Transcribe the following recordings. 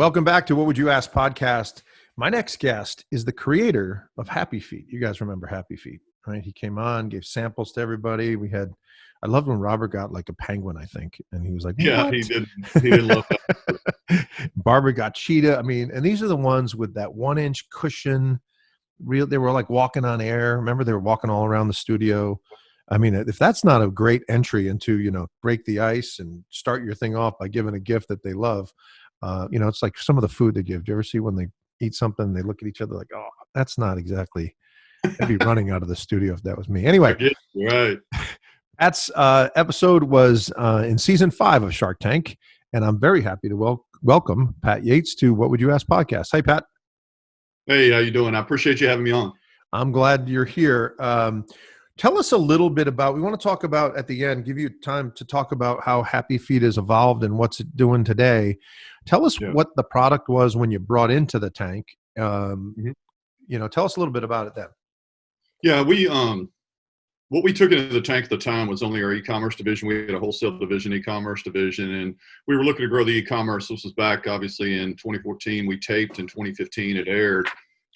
welcome back to What Would You Ask podcast. My next guest is the creator of Happy Feet. You guys remember Happy Feet, right? He came on, gave samples to everybody. I loved when Robert got like a penguin, I think, and he was like, Yeah, what? he didn't love that. Barbara got cheetah. I mean, and these are the ones with that 1-inch cushion. They were like walking on air. Remember, they were walking all around the studio. I mean, if that's not a great entry into, break the ice and start your thing off by giving a gift that they love, it's like some of the food they give. Do you ever see when they eat something and they look at each other like, oh, that's not exactly, I'd be running out of the studio if that was me. Anyway, right. That's episode was in season 5 of Shark Tank, and I'm very happy to welcome Pat Yates to What Would You Ask podcast. Hey, Pat. Hey, how you doing? I appreciate you having me on. I'm glad you're here. Tell us a little bit about, we want to talk about at the end, give you time to talk about how Happy Feet has evolved and what's it doing today. Tell us what the product was when you brought into the tank. Tell us a little bit about it then. Yeah, what we took into the tank at the time was only our e-commerce division. We had a wholesale division, e-commerce division, and we were looking to grow the e-commerce. This was back, obviously, in 2014. We taped in 2015. It aired.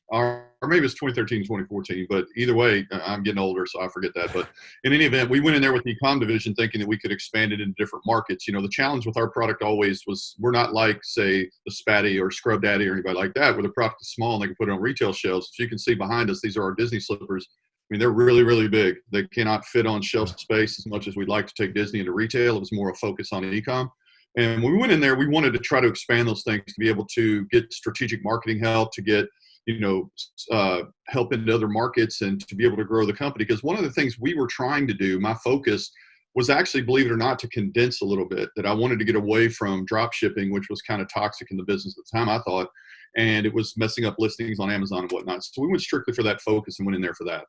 Or maybe it was 2013, 2014. But either way, I'm getting older, so I forget that. But in any event, we went in there with the e-com division thinking that we could expand it into different markets. The challenge with our product always was we're not like, say, the Spatty or Scrub Daddy or anybody like that, where the product is small and they can put it on retail shelves. As you can see behind us, these are our Disney slippers. I mean, they're really, really big. They cannot fit on shelf space as much as we'd like to take Disney into retail. It was more a focus on e-com. And when we went in there, we wanted to try to expand those things to be able to get strategic marketing help, to get, help into other markets and to be able to grow the company. Because one of the things we were trying to do, my focus was actually, believe it or not, to condense a little bit, that I wanted to get away from drop shipping, which was kind of toxic in the business at the time, I thought, and it was messing up listings on Amazon and whatnot. So we went strictly for that focus and went in there for that.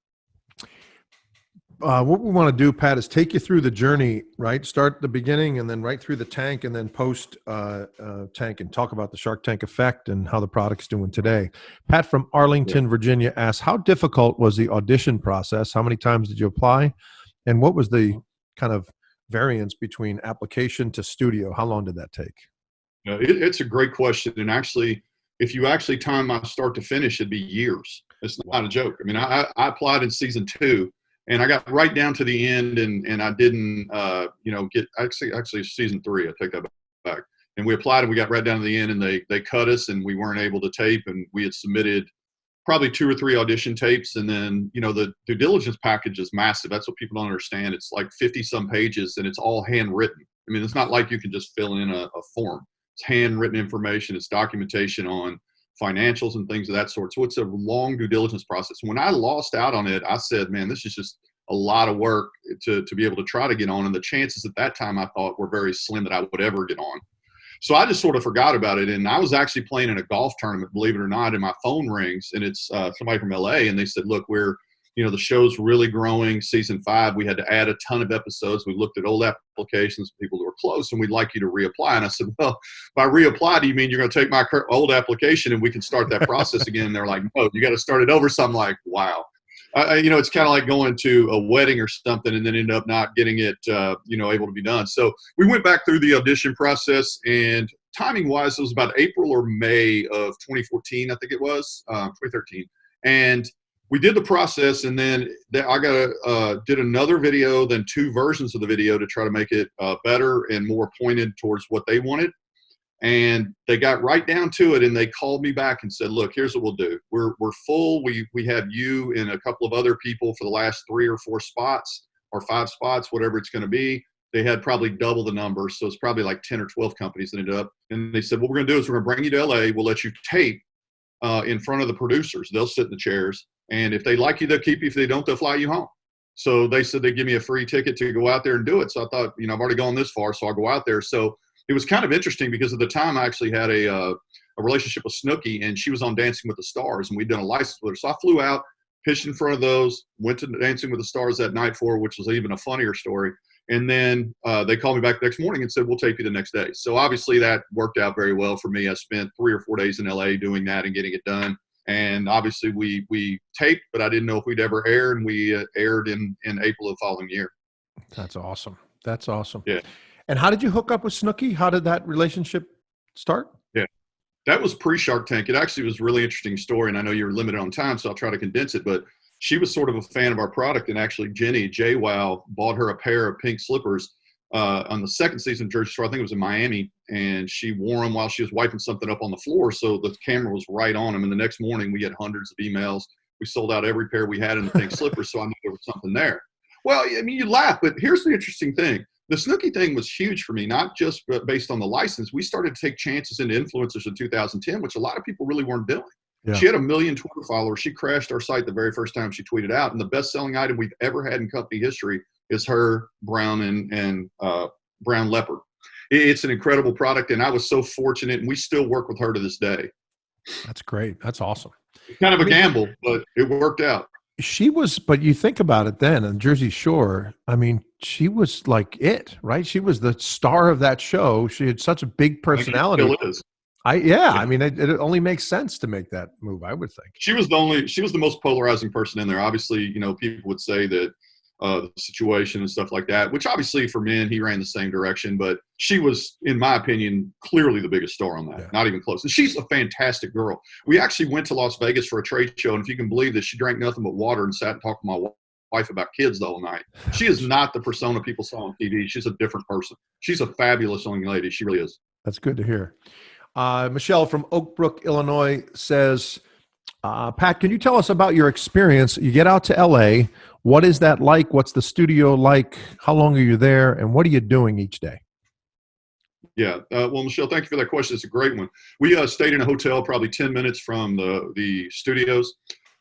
What we want to do, Pat, is take you through the journey, right? Start at the beginning and then right through the tank and then post tank and talk about the Shark Tank effect and how the product's doing today. Pat from Arlington, Virginia asks, how difficult was the audition process? How many times did you apply? And what was the kind of variance between application to studio? How long did that take? It's a great question. And actually, if you actually time my start to finish, it'd be years. It's not a joke. I mean, I applied in season 2. And I got right down to the end, and I didn't, get actually season 3. I take that back. And we applied, and we got right down to the end, and they cut us, and we weren't able to tape. And we had submitted probably 2 or 3 audition tapes, and then the due diligence package is massive. That's what people don't understand. It's like 50 some pages, and it's all handwritten. I mean, it's not like you can just fill in a form. It's handwritten information. It's documentation on financials and things of that sort. So it's a long due diligence process. When I lost out on it, I said, man, this is just a lot of work to be able to try to get on. And the chances at that time I thought were very slim that I would ever get on. So I just sort of forgot about it. And I was actually playing in a golf tournament, believe it or not, and my phone rings, and it's somebody from LA. And they said, look, the show's really growing. Season 5, we had to add a ton of episodes. We looked at old applications, people who were close, and we'd like you to reapply. And I said, well, by reapply, do you mean you're going to take my old application and we can start that process again? And they're like, no, you got to start it over. So I'm like, wow. It's kind of like going to a wedding or something and then end up not getting it, able to be done. So we went back through the audition process, and timing wise, it was about April or May of 2014, I think it was, 2013. And we did the process, and then I did another video, then 2 versions of the video to try to make it better and more pointed towards what they wanted. And they got right down to it, and they called me back and said, look, here's what we'll do. We're full. We have you and a couple of other people for the last 3 or 4 spots or 5 spots, whatever it's going to be. They had probably double the numbers. So it's probably like 10 or 12 companies that ended up. And they said, what we're going to do is we're going to bring you to LA. We'll let you tape in front of the producers. They'll sit in the chairs. And if they like you, they'll keep you. If they don't, they'll fly you home. So they said they'd give me a free ticket to go out there and do it. So I thought, I've already gone this far, so I'll go out there. So it was kind of interesting because at the time I actually had a relationship with Snooki, and she was on Dancing with the Stars, and we'd done a license with her. So I flew out, pitched in front of those, went to Dancing with the Stars that night for her, which was even a funnier story. And then they called me back the next morning and said, we'll tape you the next day. So obviously that worked out very well for me. I spent 3 or 4 days in LA doing that and getting it done. And obviously we taped, but I didn't know if we'd ever air, and we aired in April of the following year. That's awesome. That's awesome. Yeah. And how did you hook up with Snooki? How did that relationship start? Yeah. That was pre-Shark Tank. It actually was a really interesting story, and I know you're limited on time, so I'll try to condense it. But she was sort of a fan of our product, and actually Jenny JWoww bought her a pair of pink slippers on the second season of Jersey Shore. I think it was in Miami, and she wore them while she was wiping something up on the floor, so the camera was right on them. And the next morning, we had hundreds of emails. We sold out every pair we had in the pink slippers, so I knew there was something there. Well, I mean, you laugh, but here's the interesting thing. The Snooki thing was huge for me, not just based on the license. We started to take chances into influencers in 2010, which a lot of people really weren't doing. Yeah. She had 1 million Twitter followers. She crashed our site the very first time she tweeted out. And the best-selling item we've ever had in company history is her brown and brown leopard. It's an incredible product, and I was so fortunate, and we still work with her to this day. That's great. That's awesome. It's kind of a gamble, but it worked out. She was, but you think about it then on Jersey Shore, I mean, she was like it, right? She was the star of that show. She had such a big personality. I think she still is. I mean, it only makes sense to make that move, I would think. She was the most polarizing person in there. Obviously, you know, people would say that the situation and stuff like that, which obviously for men, he ran the same direction, but she was, in my opinion, clearly the biggest star on that. Yeah. Not even close. And she's a fantastic girl. We actually went to Las Vegas for a trade show, and if you can believe this, she drank nothing but water and sat and talked to my wife about kids the whole night. She is not the persona people saw on TV. She's a different person. She's a fabulous young lady. She really is. That's good to hear. Michelle from Oak Brook, Illinois says, Pat, can you tell us about your experience? You get out to LA. What is that like? What's the studio like? How long are you there? And what are you doing each day? Yeah. Well, Michelle, thank you for that question. It's a great one. We stayed in a hotel probably 10 minutes from the studios.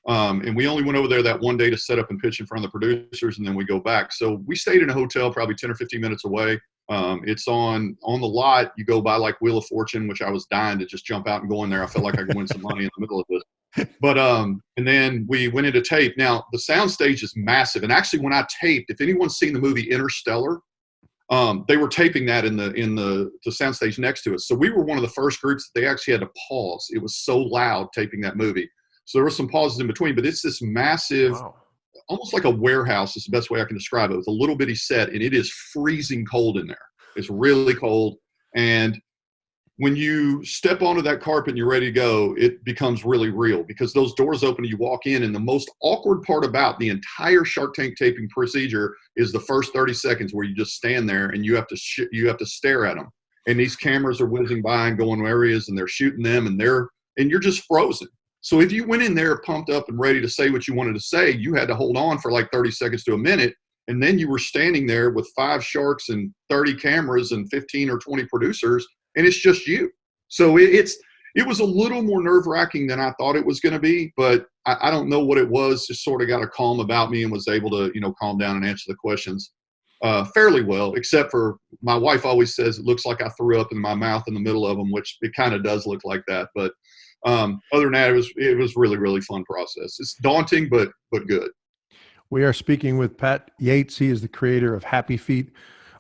And we only went over there that one day to set up and pitch in front of the producers, and then we go back. So we stayed in a hotel probably 10 or 15 minutes away. It's on the lot. You go by like Wheel of Fortune, which I was dying to just jump out and go in there. I felt like I could win some money in the middle of this. But and then we went into tape. Now the sound stage is massive, and actually when I taped, if anyone's seen the movie Interstellar, they were taping that in the sound stage next to us. So we were one of the first groups that they actually had to pause. It was so loud taping that movie. So there were some pauses in between, but it's this massive, wow, almost like a warehouse is the best way I can describe it, with a little bitty set, and it is freezing cold in there. It's really cold. And when you step onto that carpet and you're ready to go, it becomes really real, because those doors open and you walk in, and the most awkward part about the entire Shark Tank taping procedure is the first 30 seconds where you just stand there and you have to stare at them. And these cameras are whizzing by and going areas, and they're shooting them, and you're just frozen. So if you went in there pumped up and ready to say what you wanted to say, you had to hold on for like 30 seconds to a minute. And then you were standing there with 5 sharks and 30 cameras and 15 or 20 producers, and it's just you. So it was a little more nerve-wracking than I thought it was going to be, but I don't know what it was. Just sort of got a calm about me and was able to, calm down and answer the questions fairly well, except for my wife always says it looks like I threw up in my mouth in the middle of them, which it kind of does look like that. But other than that, it was really, really fun process. It's daunting, but good. We are speaking with Pat Yates. He is the creator of Happy Feet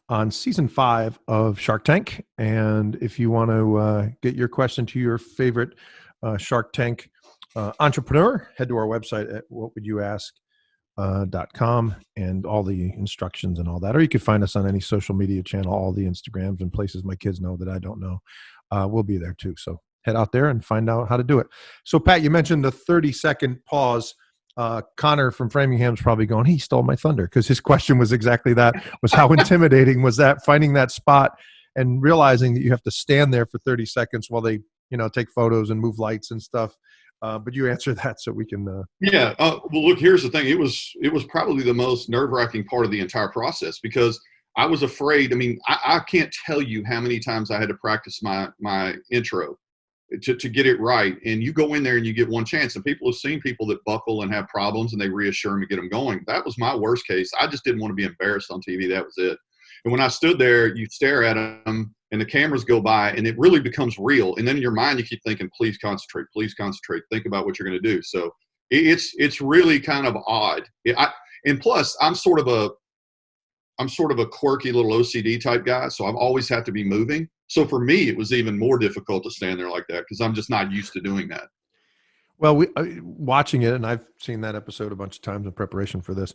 on season 5 of Shark Tank. And if you want to get your question to your favorite Shark Tank entrepreneur, head to our website at whatwouldYouAsk.com and all the instructions and all that. Or you can find us on any social media channel, all the Instagrams and places my kids know that I don't know. We'll be there too. So head out there and find out how to do it. So Pat, you mentioned the 30-second pause. Connor from Framingham's probably going, he stole my thunder, because his question was exactly that, was how intimidating was that, finding that spot and realizing that you have to stand there for 30 seconds while they, take photos and move lights and stuff. But you answer that so we can. Yeah. Well, look, here's the thing. It was probably the most nerve-wracking part of the entire process, because I was afraid. I mean, I can't tell you how many times I had to practice my intro to get it right. And you go in there and you get one chance, and people have seen people that buckle and have problems, and they reassure them to get them going. That was my worst case. I just didn't want to be embarrassed on TV. That was it. And when I stood there, you stare at them and the cameras go by, and it really becomes real. And then in your mind, you keep thinking, please concentrate, think about what you're going to do. So it's really kind of odd. And plus I'm sort of a quirky little OCD type guy. So I've always had to be moving. So for me, it was even more difficult to stand there like that, because I'm just not used to doing that. Well, watching it, and I've seen that episode a bunch of times in preparation for this.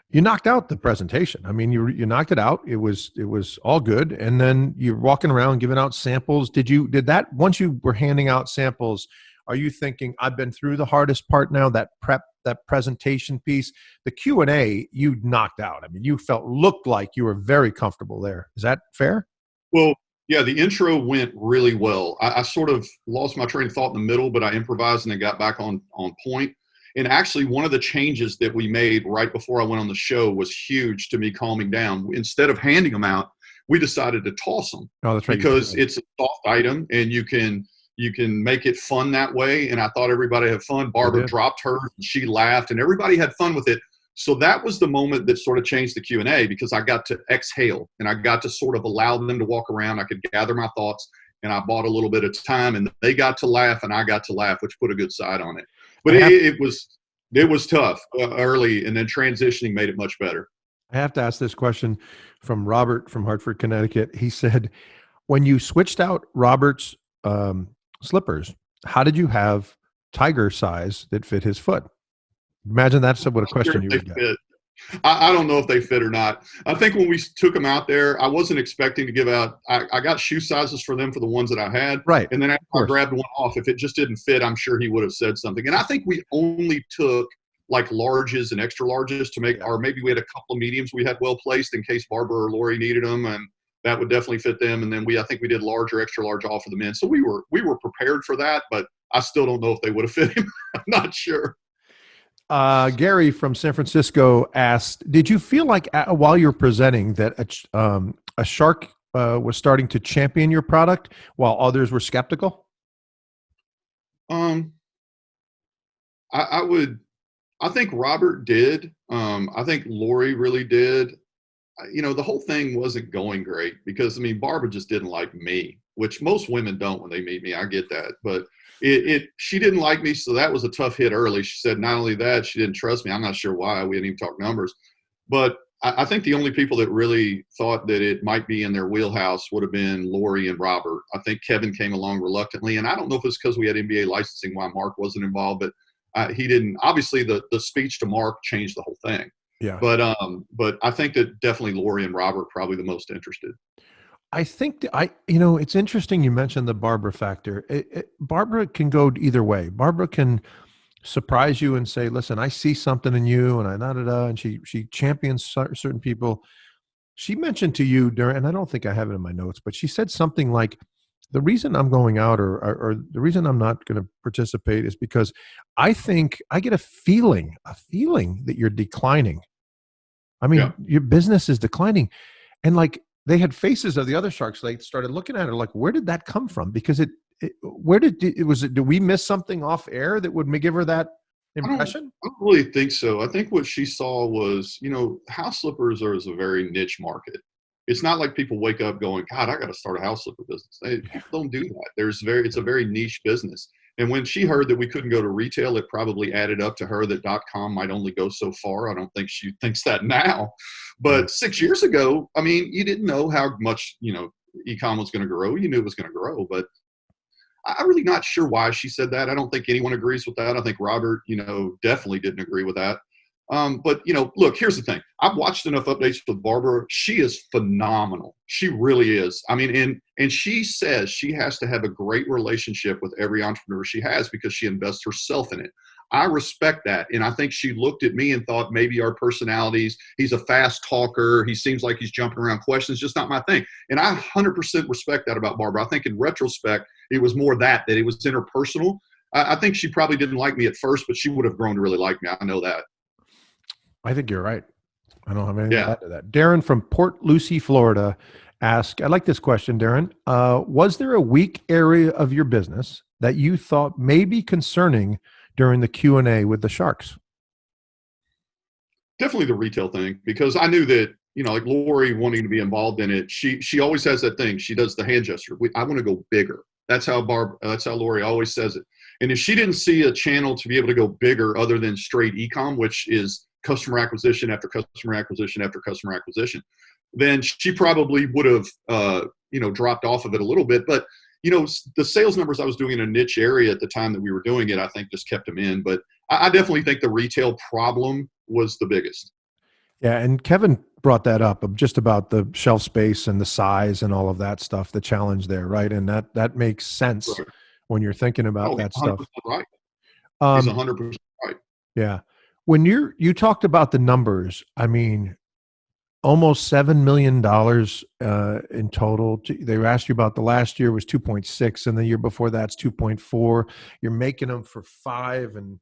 You knocked out the presentation. I mean, you knocked it out. It was all good, and then you're walking around giving out samples. Did that once you were handing out samples? Are you thinking I've been through the hardest part now? That prep, that presentation piece, the Q&A, you knocked out. I mean, you looked like you were very comfortable there. Is that fair? Well, yeah, the intro went really well. I sort of lost my train of thought in the middle, but I improvised and then got back on point. And actually, one of the changes that we made right before I went on the show was huge to me calming down. Instead of handing them out, we decided to toss them. Oh, that's right. Because it's a soft item and you can make it fun that way. And I thought everybody had fun. Barbara dropped hers and she laughed and everybody had fun with it. So that was the moment that sort of changed the Q&A because I got to exhale and I got to sort of allow them to walk around. I could gather my thoughts and I bought a little bit of time and they got to laugh and I got to laugh, which put a good side on it. But it was tough early, and then transitioning made it much better. I have to ask this question from Robert from Hartford, Connecticut. He said, when you switched out Robert's slippers, how did you have tiger size that fit his foot? Imagine that's what a question you would get. I don't know if they fit or not. I think when we took them out there, I wasn't expecting to give out. I got shoe sizes for them for the ones that I had. Right. And then after I grabbed one off, if it just didn't fit, I'm sure he would have said something. And I think we only took like larges and extra larges to make, or maybe we had a couple of mediums we had well placed in case Barbara or Lori needed them. And that would definitely fit them. And then I think we did large or extra large all for the men. So we were prepared for that, but I still don't know if they would have fit him. I'm not sure. Gary from San Francisco asked, did you feel like while you're presenting that a shark was starting to champion your product while others were skeptical? I think Robert did. I think Lori really did. The whole thing wasn't going great because, I mean, Barbara just didn't like me, which most women don't when they meet me. I get that. But she didn't like me, so that was a tough hit early. She said not only that, she didn't trust me. I'm not sure why. We didn't even talk numbers. But I think the only people that really thought that it might be in their wheelhouse would have been Lori and Robert. I think Kevin came along reluctantly. And I don't know if it's because we had NBA licensing why Mark wasn't involved, but he didn't. Obviously, the speech to Mark changed the whole thing. Yeah. But I think that definitely Lori and Robert probably the most interested. I think it's interesting you mentioned the Barbara factor. Barbara can go either way. Barbara can surprise you and say, listen, I see something in you, and and she champions certain people. She mentioned to you and I don't think I have it in my notes, but she said something like, the reason I'm going out or the reason I'm not going to participate is because I think I get a feeling that you're declining. I mean, your business is declining. And like, they had faces of the other sharks. They started looking at her like, where did that come from? Because did we miss something off air that would give her that impression? I don't really think so. I think what she saw was, house slippers is a very niche market. It's not like people wake up going, God, I got to start a house slipper business. People don't do that. It's a very niche business. And when she heard that we couldn't go to retail, it probably added up to her that .com might only go so far. I don't think she thinks that now. But 6 years ago, I mean, you didn't know how much, e-com was going to grow. You knew it was going to grow. But I'm really not sure why she said that. I don't think anyone agrees with that. I think Robert, definitely didn't agree with that. But, look, here's the thing. I've watched enough updates with Barbara. She is phenomenal. She really is. I mean, and she says she has to have a great relationship with every entrepreneur she has because she invests herself in it. I respect that. And I think she looked at me and thought maybe our personalities, he's a fast talker. He seems like he's jumping around questions, just not my thing. And I 100% respect that about Barbara. I think in retrospect, it was more that it was interpersonal. I think she probably didn't like me at first, but she would have grown to really like me. I know that. I think you're right. I don't have anything to add to that. Darren from Port Lucie, Florida asked, I like this question, Darren. Was there a weak area of your business that you thought may be concerning during the Q&A with the sharks? Definitely the retail thing, because I knew that, like Lori wanting to be involved in it, she always has that thing. She does the hand gesture. I want to go bigger. That's how Lori always says it. And if she didn't see a channel to be able to go bigger other than straight e-com, which is customer acquisition after customer acquisition after customer acquisition, then she probably would have, dropped off of it a little bit. But the sales numbers I was doing in a niche area at the time that we were doing it, I think just kept them in. But I definitely think the retail problem was the biggest. Yeah, and Kevin brought that up just about the shelf space and the size and all of that stuff, the challenge there, right? And that makes sense Right. when you're thinking about Oh, he's that 100% stuff. right. He's Um, 100% right. yeah. When you talked about the numbers, I mean, almost $7 million in total. They asked you about the last year was 2.6, and the year before that's 2.4. You're making them for 5, and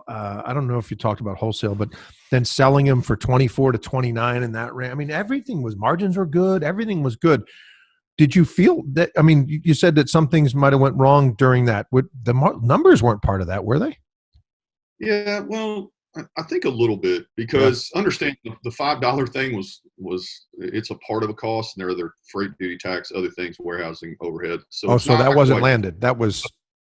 I don't know if you talked about wholesale, but then selling them for 24 to 29 in that range. I mean, margins were good. Everything was good. Did you feel that? I mean, you said that some things might have went wrong during that. Numbers weren't part of that, were they? Yeah, well, I think a little bit, Yeah. because understand the $5 thing was it's a part of a cost, and there are other freight, duty, tax, other things, warehousing, overhead. So Oh, it's so that not wasn't quite landed. That was,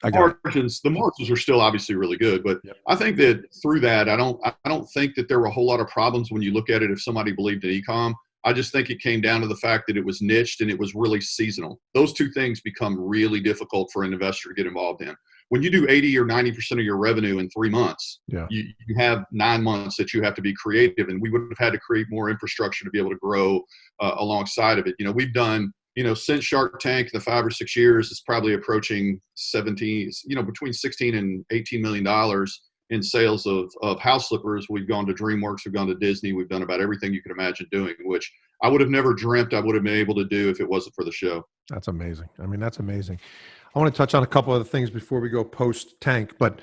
I got it. the margins are still obviously really good, but Yep. I think that through that, I don't think that there were a whole lot of problems when you look at it. If somebody believed in e-com, I just think it came down to the fact that it was niched and it was really seasonal. Those two things become really difficult for an investor to get involved in. When you do 80 or 90% of your revenue in 3 months, Yeah. you have 9 months that you have to be creative, and we would have had to create more infrastructure to be able to grow alongside of it. We've done, since Shark Tank, the 5 or 6 years, it's probably approaching 17, between 16 and $18 million in sales of house slippers. We've gone to DreamWorks, we've gone to Disney, we've done about everything you could imagine doing, which I would have never dreamt I would have been able to do if it wasn't for the show. That's amazing. I mean, that's amazing. I want to touch on a couple other things before we go post tank, but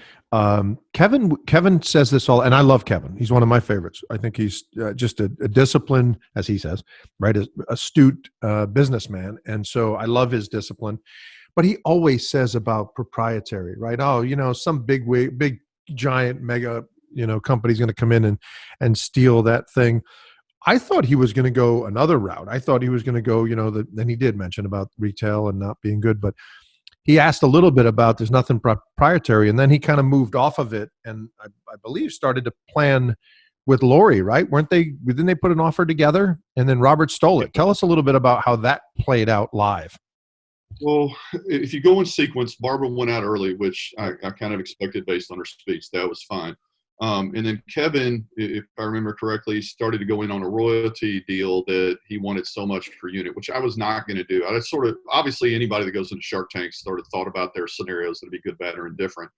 Kevin says this all, and I love Kevin. He's one of my favorites. I think he's just a disciplined, as he says, right, astute businessman, and so I love his discipline. But he always says about proprietary, right? Oh, some big giant mega company's going to come in and steal that thing. I thought he was going to go another route. I thought he was going to go, then he did mention about retail and not being good, but he asked a little bit about there's nothing proprietary, and then he kind of moved off of it, and I believe started to plan with Lori, right? Didn't they put an offer together, and then Robert stole it? Tell us a little bit about how that played out live. Well, if you go in sequence, Barbara went out early, which I kind of expected based on her speech. That was fine. And then Kevin, if I remember correctly, started to go in on a royalty deal that he wanted so much per unit, which I was not going to do. I sort of, obviously, anybody that goes into Shark Tank sort of thought about their scenarios that'd be good, bad, or indifferent.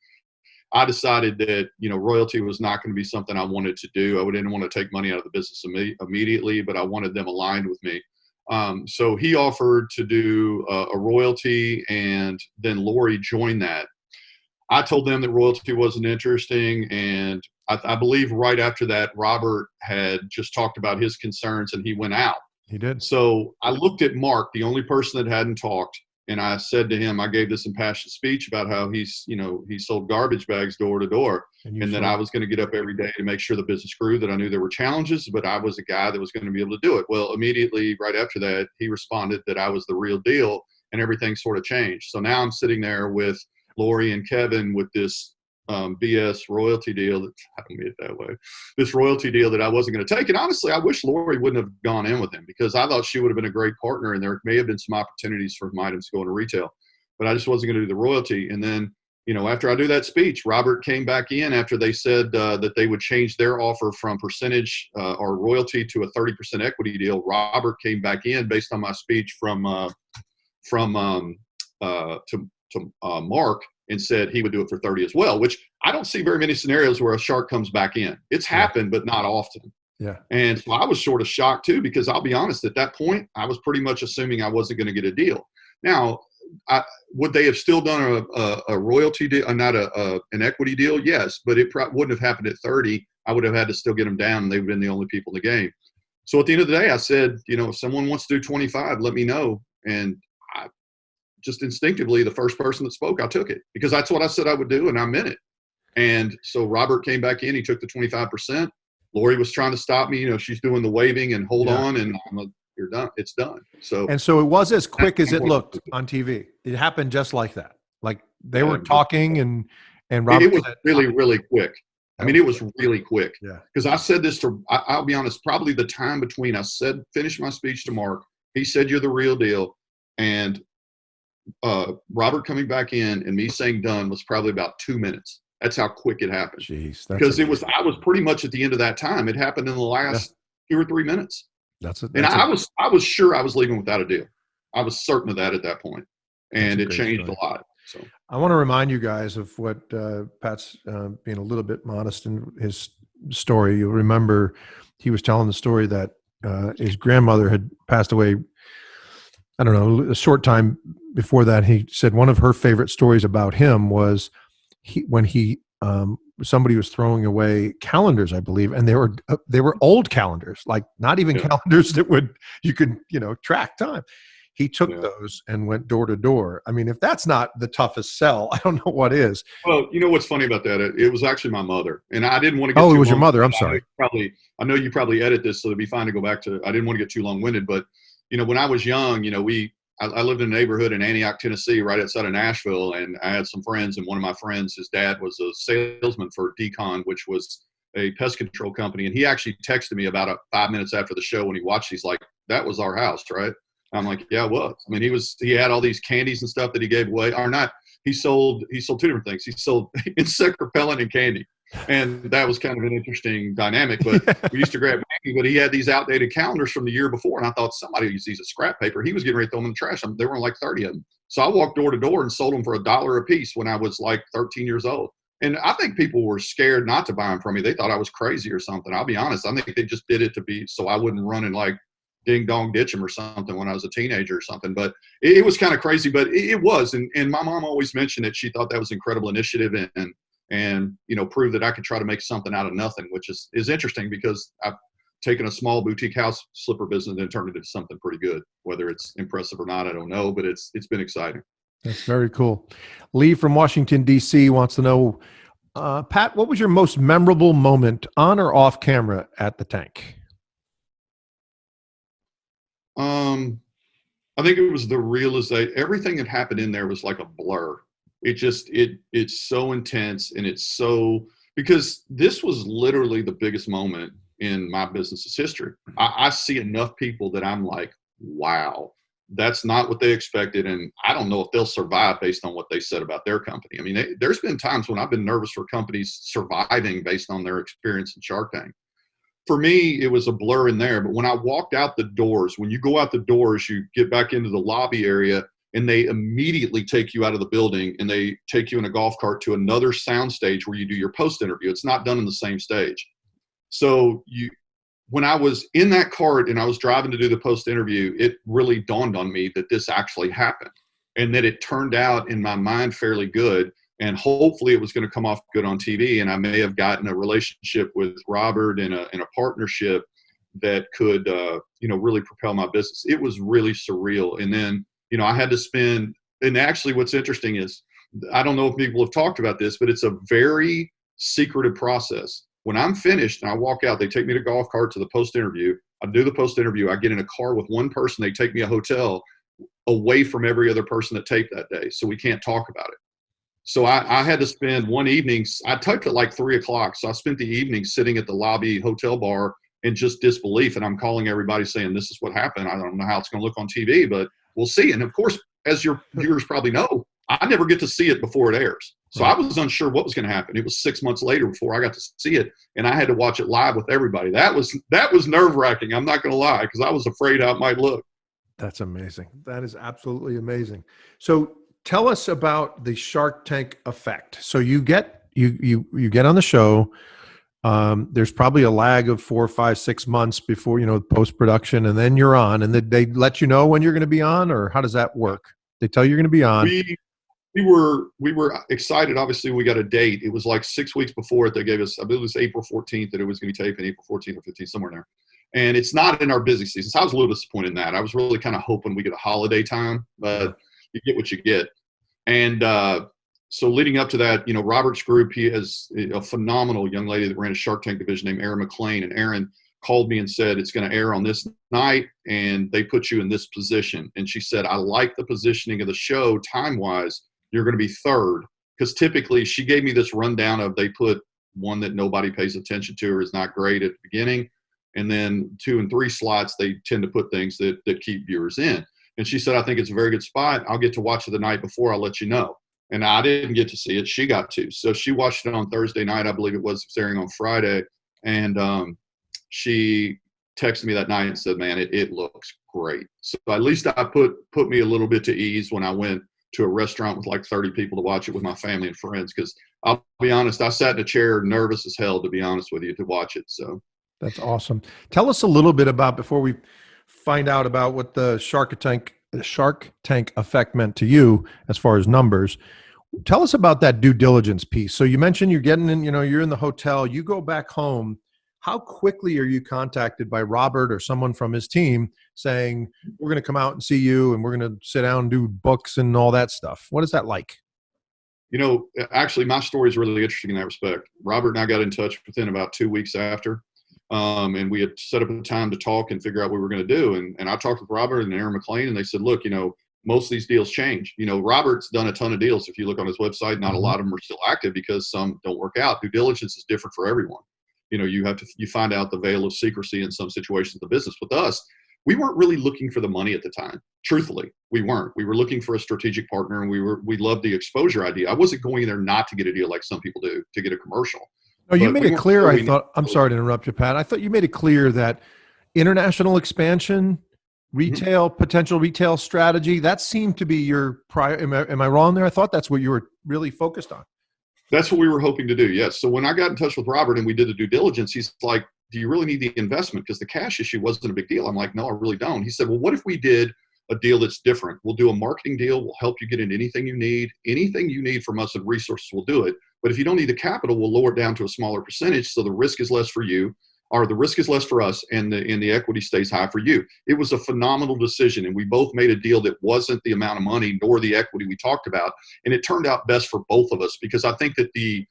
I decided that, royalty was not going to be something I wanted to do. I didn't want to take money out of the business immediately, but I wanted them aligned with me. So he offered to do a royalty, and then Lori joined that. I told them that royalty wasn't interesting, and I believe right after that, Robert had just talked about his concerns, and he went out. He did. So I looked at Mark, the only person that hadn't talked, and I said to him, I gave this impassioned speech about how he sold garbage bags door to door, and that I was going to get up every day to make sure the business grew, that I knew there were challenges, but I was a guy that was going to be able to do it. Well, immediately right after that, he responded that I was the real deal, and everything sort of changed. So now I'm sitting there with Lori and Kevin with this BS royalty deal. I don't mean it that way. This royalty deal that I wasn't going to take. And honestly, I wish Lori wouldn't have gone in with him, because I thought she would have been a great partner, and there may have been some opportunities for some items going to retail, but I just wasn't going to do the royalty. And then, after I do that speech, Robert came back in after they said that they would change their offer from percentage or royalty to a 30% equity deal. Robert came back in based on my speech from Mark, and said he would do it for 30 as well, which I don't see very many scenarios where a shark comes back in. It's happened, but not often. Yeah. And so I was sort of shocked too, because I'll be honest, at that point, I was pretty much assuming I wasn't going to get a deal. Now, would they have still done a royalty deal, not an equity deal? Yes, but it wouldn't have happened at 30. I would have had to still get them down, and they would have been the only people in the game. So at the end of the day, I said, if someone wants to do 25, let me know. And just instinctively, the first person that spoke, I took it, because that's what I said I would do, and I meant it. And so Robert came back in, he took the 25%. Lori was trying to stop me, she's doing the waving and hold on, and I'm like, you're done. It's done. So it was as quick as it looked on TV. It happened just like that. Like they were talking, and Robert it was said, really, really quick. I mean, it was really quick. Yeah. Because I said this I'll be honest, probably the time between finished my speech to Mark, he said, you're the real deal, and Robert coming back in and me saying done was probably about 2 minutes. That's how quick it happened. Jeez, Because I was pretty much at the end of that time. It happened in the last 2 or 3 minutes. And I was sure I was leaving without a deal. I was certain of that at that point, and it changed a lot. So I want to remind you guys of what Pat's being a little bit modest in his story. You'll remember he was telling the story that his grandmother had passed away. I don't know, a short time before that. He said one of her favorite stories about him was when somebody was throwing away calendars, I believe, and they were old calendars, like not even calendars that you could track time. He took those and went door to door. I mean, if that's not the toughest sell, I don't know what is. Well, you know what's funny about that? It was actually my mother, and I didn't want to get. Oh, it was your mother. I'm sorry. I know you probably edit this, so it'd be fine to go back to. I didn't want to get too long-winded, but when I was young, I lived in a neighborhood in Antioch, Tennessee, right outside of Nashville, and I had some friends, and one of my friends, his dad was a salesman for Decon, which was a pest control company, and he actually texted me about 5 minutes after the show when he watched. He's like, "That was our house, right?" I'm like, "Yeah, it was." I mean, he had all these candies and stuff that he gave away, or not. He sold two different things. He sold insect repellent and candy, and that was kind of an interesting dynamic. But we used to grab candy, but he had these outdated calendars from the year before, and I thought somebody used these as scrap paper. He was getting ready to throw them in the trash. There were like 30 of them. So I walked door to door and sold them for $1 a piece when I was like 13 years old. And I think people were scared not to buy them from me. They thought I was crazy or something. I'll be honest. I think they just did it so I wouldn't run and like ding dong ditch them or something when I was a teenager or something. But it was kind of crazy, but it was. And my mom always mentioned that she thought that was an incredible initiative and proved that I could try to make something out of nothing, which is interesting because I've taken a small boutique house slipper business and turned it into something pretty good. Whether it's impressive or not, I don't know, but it's been exciting. That's very cool. Lee from Washington, D.C. wants to know, Pat, what was your most memorable moment on or off camera at the tank? I think it was the realization. Everything that happened in there was like a blur. It's so intense, and it's so, because this was literally the biggest moment in my business's history. I see enough people that I'm like, wow, that's not what they expected. And I don't know if they'll survive based on what they said about their company. I mean, there's been times when I've been nervous for companies surviving based on their experience in Shark Tank. For me, it was a blur in there. But when I walked out the doors, when you go out the doors, you get back into the lobby area, and they immediately take you out of the building, and they take you in a golf cart to another sound stage where you do your post interview. It's not done in the same stage. So when I was in that cart and I was driving to do the post interview, it really dawned on me that this actually happened, and that it turned out in my mind fairly good. And hopefully it was going to come off good on TV. And I may have gotten a relationship with Robert and a partnership that could, really propel my business. It was really surreal. And then, I had to spend, and actually what's interesting is, I don't know if people have talked about this, but it's a very secretive process. When I'm finished and I walk out, they take me to golf cart to the post interview. I do the post interview. I get in a car with one person. They take me a hotel away from every other person that taped that day. So we can't talk about it. So I had to spend one evening. I typed at like 3:00. So I spent the evening sitting at the lobby hotel bar in just disbelief. And I'm calling everybody saying, this is what happened. I don't know how it's going to look on TV, but we'll see. And of course, as your viewers probably know, I never get to see it before it airs. So I was unsure what was going to happen. It was 6 months later before I got to see it. And I had to watch it live with everybody. That was nerve wracking. I'm not going to lie, because I was afraid how it might look. That's amazing. That is absolutely amazing. So tell us about the Shark Tank effect. So you get on the show. There's probably a lag of 4, 5, 6 months before, post production, and then you're on. And they let you know when you're going to be on, or how does that work? They tell you you're going to be on. We were excited. Obviously, we got a date. It was like 6 weeks before it. They gave us, I believe it was April 14th that it was going to be taped, and April 14th or 15th, somewhere in there. And it's not in our busy season. So I was a little disappointed in that. I was really kind of hoping we get a holiday time, but you get what you get. And so leading up to that, Robert's group, he has a phenomenal young lady that ran a Shark Tank division named Erin McLean. And Erin called me and said, it's going to air on this night, and they put you in this position. And she said, I like the positioning of the show time-wise. You're going to be third. Because typically she gave me this rundown of, they put one that nobody pays attention to or is not great at the beginning. And then 2 and 3 slots, they tend to put things that keep viewers in. And she said, I think it's a very good spot. I'll get to watch it the night before. I'll let you know. And I didn't get to see it. She got to. So she watched it on Thursday night. I believe it was airing on Friday. And she texted me that night and said, man, it looks great. So at least I put me a little bit to ease when I went to a restaurant with like 30 people to watch it with my family and friends. Because I'll be honest, I sat in a chair nervous as hell, to be honest with you, to watch it. So That's awesome. Tell us a little bit about, before we find out about what the Shark Tank effect meant to you as far as numbers. Tell us about that due diligence piece. So you mentioned you're getting in, you're in the hotel, you go back home. How quickly are you contacted by Robert or someone from his team saying, we're going to come out and see you and we're going to sit down and do books and all that stuff? What is that like? Actually, my story is really interesting in that respect. Robert and I got in touch within about 2 weeks after. And we had set up a time to talk and figure out what we were going to do. And I talked with Robert and Aaron McLean, and they said, look, most of these deals change. Robert's done a ton of deals. If you look on his website, not a lot of them are still active because some don't work out. Due diligence is different for everyone. You find out the veil of secrecy in some situations of the business. With us, we weren't really looking for the money at the time. Truthfully, we weren't. We were looking for a strategic partner, and we loved the exposure idea. I wasn't going there not to get a deal like some people do, to get a commercial. No, you made it clear. I'm sorry to interrupt you, Pat. I thought you made it clear that international expansion, retail, potential retail strategy, that seemed to be your prior. Am I wrong there? I thought that's what you were really focused on. That's what we were hoping to do. Yes. So when I got in touch with Robert and we did the due diligence, he's like, do you really need the investment? Because the cash issue wasn't a big deal. I'm like, no, I really don't. He said, well, what if we did a deal that's different? We'll do a marketing deal. We'll help you get into anything you need. Anything you need from us and resources, we'll do it. But if you don't need the capital, we'll lower it down to a smaller percentage so the risk is less for you, or the risk is less for us, and the equity stays high for you. It was a phenomenal decision, and we both made a deal that wasn't the amount of money nor the equity we talked about, and it turned out best for both of us, because I think that the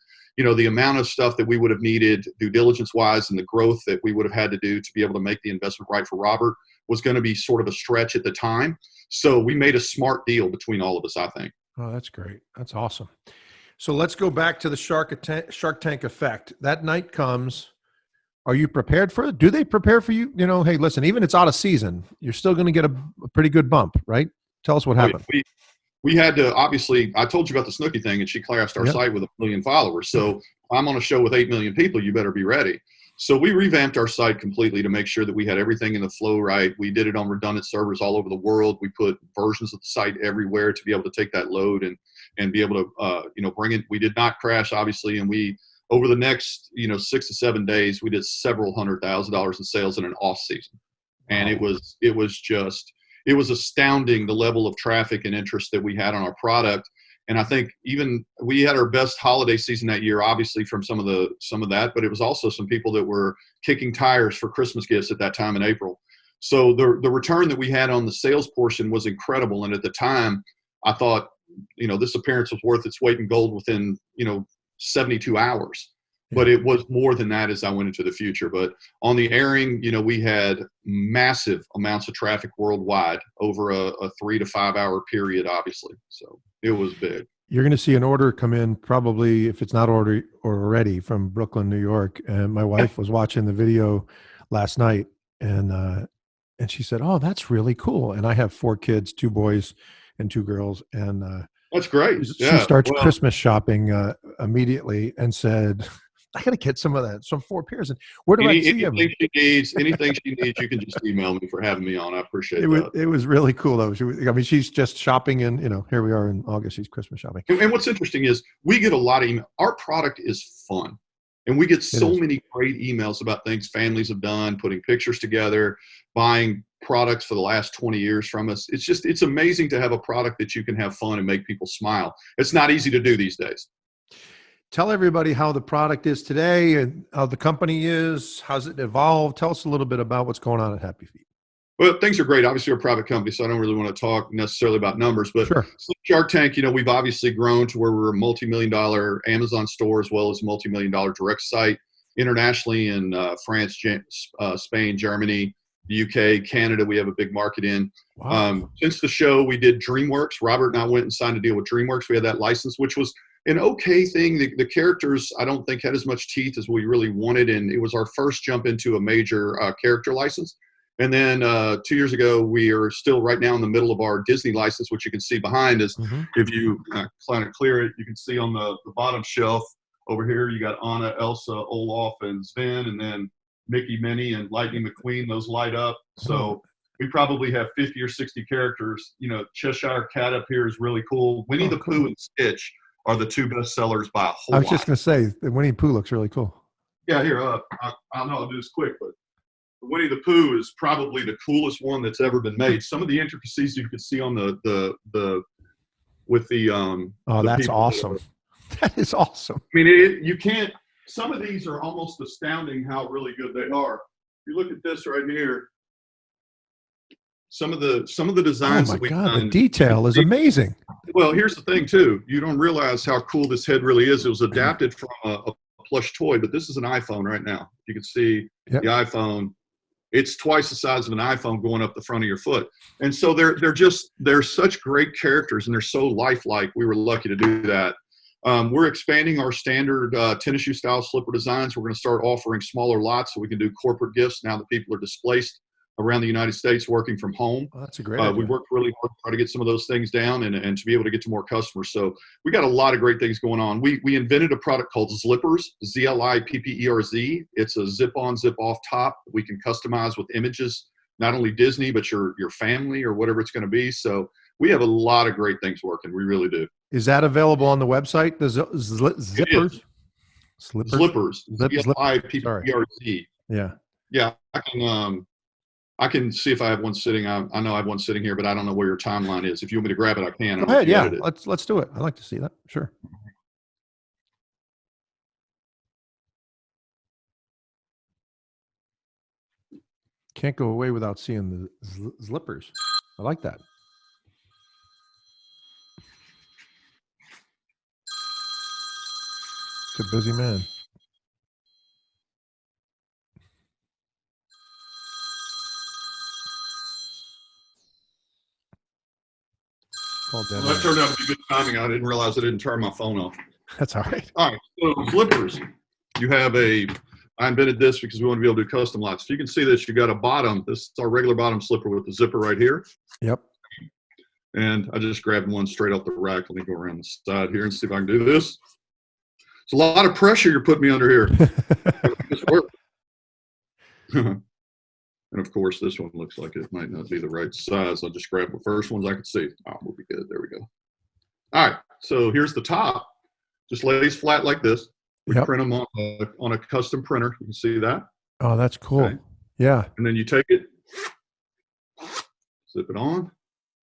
amount of stuff that we would have needed due diligence wise and the growth that we would have had to do to be able to make the investment right for Robert was going to be sort of a stretch at the time. So we made a smart deal between all of us, I think. Oh, that's great. That's awesome. So let's go back to the Shark Tank effect. That night comes. Are you prepared for it? Do they prepare for you? Hey, listen, even it's out of season, you're still going to get a pretty good bump, right? Tell us what happened. We had to, obviously, I told you about the Snooki thing, and she crashed our site with 1 million followers. So I'm on a show with 8 million people. You better be ready. So we revamped our site completely to make sure that we had everything in the flow right. We did it on redundant servers all over the world. We put versions of the site everywhere to be able to take that load and be able to, bring it. We did not crash, obviously, and we, over the next, 6 to 7 days, we did several $100,000 in sales in an off season. And it was astounding the level of traffic and interest that we had on our product. And I think even we had our best holiday season that year, obviously from some of that, but it was also some people that were kicking tires for Christmas gifts at that time in April. So the return that we had on the sales portion was incredible. And at the time I thought, this appearance was worth its weight in gold within, 72 hours. But it was more than that as I went into the future. But on the airing, we had massive amounts of traffic worldwide over a 3 to 5 hour period, obviously. So it was big. You're going to see an order come in, probably, if it's not ordered already, from Brooklyn, New York. And my wife was watching the video last night, and she said, "Oh, that's really cool." And I have 4 kids, 2 boys and 2 girls, and that's great. She starts Christmas shopping immediately and said, I got to get some of that, some 4 pairs. And where do I see them? Anything she needs, you can just email me for having me on. I appreciate that. It was really cool, though. She's just shopping, and here we are in August. She's Christmas shopping. And what's interesting is we get a lot of email. Our product is fun, and we get so many great emails about things families have done, putting pictures together, buying products for the last 20 years from us. It's amazing to have a product that you can have fun and make people smile. It's not easy to do these days. Tell everybody how the product is today and how the company is. How's it evolved? Tell us a little bit about what's going on at Happy Feet. Well, things are great. Obviously, we're a private company, so I don't really want to talk necessarily about numbers. But sure. Shark Tank, we've obviously grown to where we're a multi-million-dollar Amazon store as well as a multi-million-dollar direct site internationally in France, Spain, Germany, the UK, Canada. We have a big market in. Wow. Since the show, we did DreamWorks. Robert and I went and signed a deal with DreamWorks. We had that license, which was an okay thing. The characters, I don't think, had as much teeth as we really wanted, and it was our first jump into a major character license. And then 2 years ago, we are still right now in the middle of our Disney license, which you can see behind us. If you kind of clear it, you can see on the bottom shelf over here, you got Anna, Elsa, Olaf, and Sven, and then Mickey, Minnie, and Lightning McQueen. Those light up. So we probably have 50 or 60 characters. You know, Cheshire Cat up here is really cool. Winnie the Pooh and Stitch are the two best sellers by a whole lot. I was just going to say, the Winnie the Pooh looks really cool. Yeah, here, I don't know, I'll do this quick, but Winnie the Pooh is probably the coolest one that's ever been made. Some of the intricacies you could see on with the oh, that's awesome. That is awesome. I mean, you can't. Some of these are almost astounding how really good they are. If you look at this right here, some of the designs. Oh my that we've God, done, the detail is amazing. Well, here's the thing too. You don't realize how cool this head really is. It was adapted from a plush toy, but this is an iPhone right now. You can see the iPhone. It's twice the size of an iPhone going up the front of your foot. And so they're such great characters, and they're so lifelike. We were lucky to do that. We're expanding our standard tennis shoe style slipper designs. We're going to start offering smaller lots so we can do corporate gifts now that people are displaced around the United States working from home. Oh, that's a great idea. We worked really hard to try to get some of those things down and to be able to get to more customers. So we got a lot of great things going on. We invented a product called Zlippers, Zlipperz. It's a zip-on, zip-off top we can customize with images, not only Disney, but your family or whatever it's going to be. So we have a lot of great things working. We really do. Is that available on the website? The Zippers? Zlippers. Zlipperz. Yeah. Yeah, I can see if I have one sitting. I know I have one sitting here, but I don't know where your timeline is. If you want me to grab it, I can. Go ahead. Yeah, let's do it. I'd like to see that. Sure. Can't go away without seeing the Zlippers. I like that. It's a busy man. That turned out to be good timing. I didn't realize I didn't turn my phone off. That's all right. All right. So Zlippers. You have I invented this because we want to be able to do custom lots. So you can see this. You got a bottom. This is our regular bottom slipper with the zipper right here. Yep. And I just grabbed one straight off the rack. Let me go around the side here and see if I can do this. It's a lot of pressure you're putting me under here. This work. And of course, this one looks like it might not be the right size. I'll just grab the first ones I can see. Oh, we'll be good. There we go. All right. So here's the top. Just lays flat like this. We print them on a custom printer. You can see that. Oh, that's cool. Okay. Yeah. And then you take it, zip it on,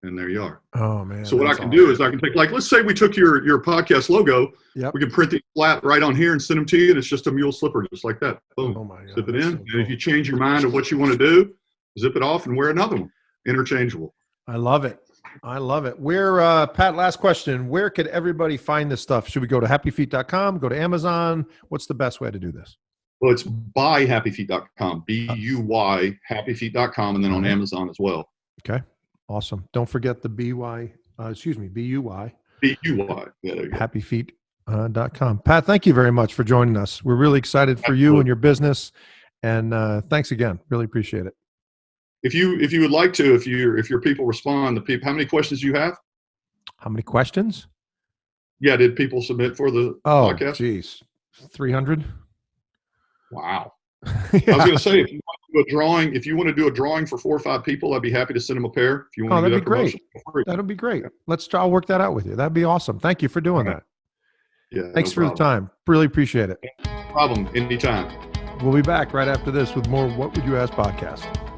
and there you are. Oh, man. So what I can do is I can take, like, let's say we took your podcast logo. Yep. We can print it flat right on here and send them to you, and it's just a mule slipper, just like that. Boom. Oh my God, zip it in. So cool. And if you change your mind of what you want to do, zip it off and wear another one. Interchangeable. I love it. I love it. Where, Pat, last question. Where could everybody find this stuff? Should we go to happyfeet.com, go to Amazon? What's the best way to do this? Well, it's buyhappyfeet.com, B-U-Y, happyfeet.com, and then on Amazon as well. Okay. Awesome. Don't forget the B-U-Y. B-U-Y. Yeah, there you go. Happyfeet.com. Pat, thank you very much for joining us. We're really excited for you and your business. And thanks again. Really appreciate it. If you would like to, if your people respond, how many questions do you have? How many questions? Yeah, did people submit for the podcast? Oh, geez. 300? Wow. Yeah. I was going to say, if you want to do a drawing for 4 or 5 people, I'd be happy to send them a pair. If you want to do that promotion. That'd be great. I'll work that out with you. That'd be awesome. Thank you for doing that. Yeah. Thanks for the time. Really appreciate it. No problem. Anytime. We'll be back right after this with more What Would You Ask podcast.